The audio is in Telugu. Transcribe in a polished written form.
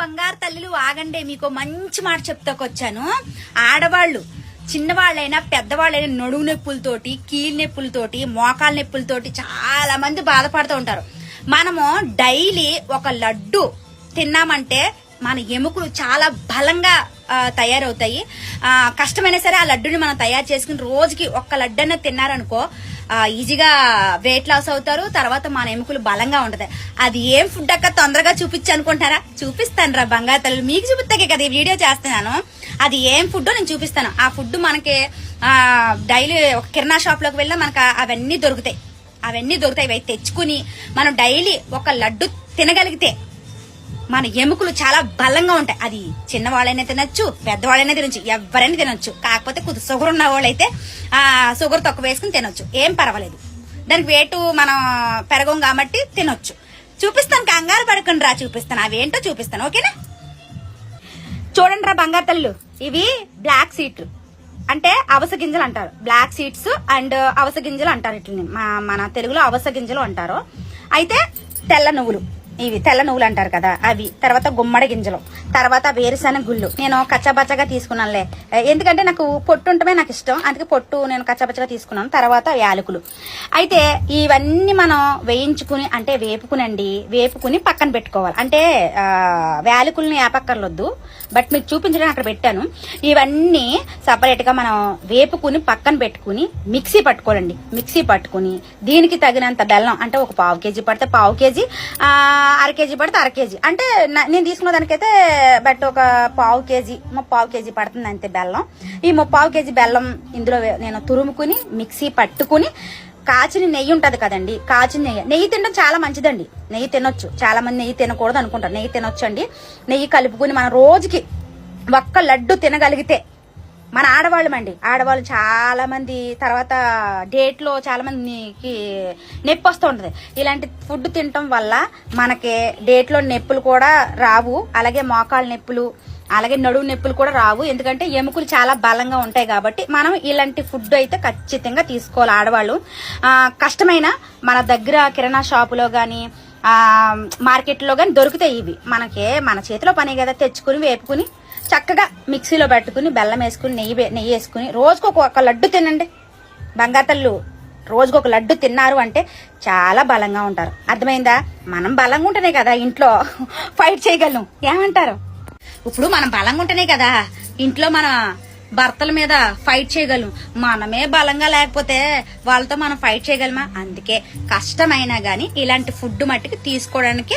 బంగారు తల్లులు ఆగండి, మీకు మంచి మాట చెప్తాకొచ్చాను. ఆడవాళ్ళు చిన్నవాళ్ళైనా పెద్దవాళ్ళైనా నడుము నొప్పులతోటి, కీళ్ళ నొప్పులతోటి, మోకాల నొప్పులతోటి చాలా మంది బాధపడుతూ ఉంటారు. మనము డైలీ ఒక లడ్డు తిన్నామంటే మన ఎముకలు చాలా బలంగా తయారవుతాయి. కష్టమైనా సరే ఆ లడ్డుని మనం తయారు చేసుకుని రోజుకి ఒక్క లడ్డన్న తిన్నారనుకో ఈజీగా వెయిట్ లాస్ అవుతారు. తర్వాత మన ఎముకలు బలంగా ఉంటది. అది ఏం ఫుడ్ అక్క తొందరగా చూపించి అనుకుంటారా? చూపిస్తాను రా బంగారు తల్లి, మీకు చూపిస్తాకే కదా ఈ వీడియో చేస్తున్నాను. అది ఏం ఫుడ్ నేను చూపిస్తాను. ఆ ఫుడ్ మనకి డైలీ ఒక కిరాణా షాప్ లోకి వెళ్ళినా మనకు అవన్నీ దొరుకుతాయి. అవి తెచ్చుకుని మనం డైలీ ఒక లడ్డు తినగలిగితే మన ఎముకలు చాలా బలంగా ఉంటాయి. అది చిన్నవాళ్ళైనా తినొచ్చు, పెద్దవాళ్ళైనా తినొచ్చు, ఎవరైనా తినొచ్చు. కాకపోతే కొద్ది షుగర్ ఉన్న వాళ్ళైతే షుగర్ తక్కువ వేసుకుని తినొచ్చు, ఏం పర్వాలేదు. దానికి వేటు మనం పెరగం కాబట్టి తినొచ్చు. చూపిస్తాను, కంగారు పడకండి రా, చూపిస్తాను. అవేంటో చూపిస్తాను, ఓకేనా? చూడండి రా బంగారు తల్లు, ఇవి బ్లాక్ సీడ్లు అంటే అవస గింజలు అంటారు. బ్లాక్ సీడ్స్ అండ్ అవస గింజలు అంటారు. ఇట్లని మన తెలుగులో అవస గింజలు అంటారు. అయితే తెల్ల నువ్వులు, ఇవి తెల్ల నువ్వులు అంటారు కదా అవి. తర్వాత గుమ్మడి గింజలు, తర్వాత వేరుశనగ గుళ్ళు. నేను కచ్చాబచ్చగా తీసుకున్నానులే, ఎందుకంటే నాకు పొట్టు ఉంటమే నాకు ఇష్టం, అందుకే పొట్టు నేను కచ్చాబచ్చగా తీసుకున్నాను. తర్వాత యాలకులు. అయితే ఇవన్నీ మనం వేయించుకుని అంటే వేపుకుని పక్కన పెట్టుకోవాలి. అంటే యాలకుల్ని ఏపక్కర్లొద్దు, బట్ మీకు చూపించడానికి అక్కడ పెట్టాను. ఇవన్నీ సపరేట్ గా మనం వేపుకుని పక్కన పెట్టుకుని మిక్సీ పట్టుకోవాలండి. మిక్సీ పట్టుకుని దీనికి తగినంత బెల్లం, అంటే ఒక పావు కేజీ పడితే పావు కేజీ, అర కేజీ పడితే అర కేజీ. అంటే నేను తీసుకున్న దానికైతే బట్ ఒక పావు కేజీ పడుతుంది అంతే బెల్లం. ఈ 3/4 కేజీ బెల్లం ఇందులో నేను తురుముకుని మిక్సీ పట్టుకుని కాచిన నెయ్యి ఉంటది కదండి, కాచిన నెయ్యి తినడం చాలా మంచిదండి. నెయ్యి తినొచ్చు, చాలా మంది నెయ్యి తినకూడదు అనుకుంటారు. నెయ్యి తినొచ్చు అండి. నెయ్యి కలుపుకుని మనం రోజుకి ఒక్క లడ్డు తినగలిగితే మన ఆడవాళ్ళు చాలా మంది తర్వాత డేట్ లో చాలా మందికి నొప్పి వస్తూ ఉంటది. ఇలాంటి ఫుడ్ తినటం వల్ల మనకి డేట్ లో నొప్పులు కూడా రావు, అలాగే మోకాళ్ళ నొప్పులు, అలాగే నడుము నొప్పులు కూడా రావు. ఎందుకంటే ఎముకలు చాలా బలంగా ఉంటాయి కాబట్టి మనం ఇలాంటి ఫుడ్ అయితే ఖచ్చితంగా తీసుకోవాలి. ఆడవాళ్ళు కష్టమైన మన దగ్గర కిరాణా షాపులో గాని మార్కెట్ లో గాని దొరుకుతాయి. ఇవి మన చేతిలో పని కదా, తెచ్చుకుని వేపుకుని చక్కగా మిక్సీలో పెట్టుకుని బెల్లం వేసుకుని నెయ్యి వేసుకుని రోజుకు ఒక లడ్డు తినండి బంగారు తల్లు. రోజుకు ఒక లడ్డు తిన్నారు అంటే చాలా బలంగా ఉంటారు. అర్థమైందా? మనం బలంగా ఉంటేనే కదా ఇంట్లో ఫైట్ చేయగలం, ఏమంటారు? ఇప్పుడు మనం బలంగా ఉంటేనే కదా ఇంట్లో మన భర్తల మీద ఫైట్ చేయగలం. మనమే బలంగా లేకపోతే వాళ్ళతో మనం ఫైట్ చేయగలమా? అందుకే కష్టమైనా గానీ ఇలాంటి ఫుడ్ మట్టికి తీసుకోవడానికి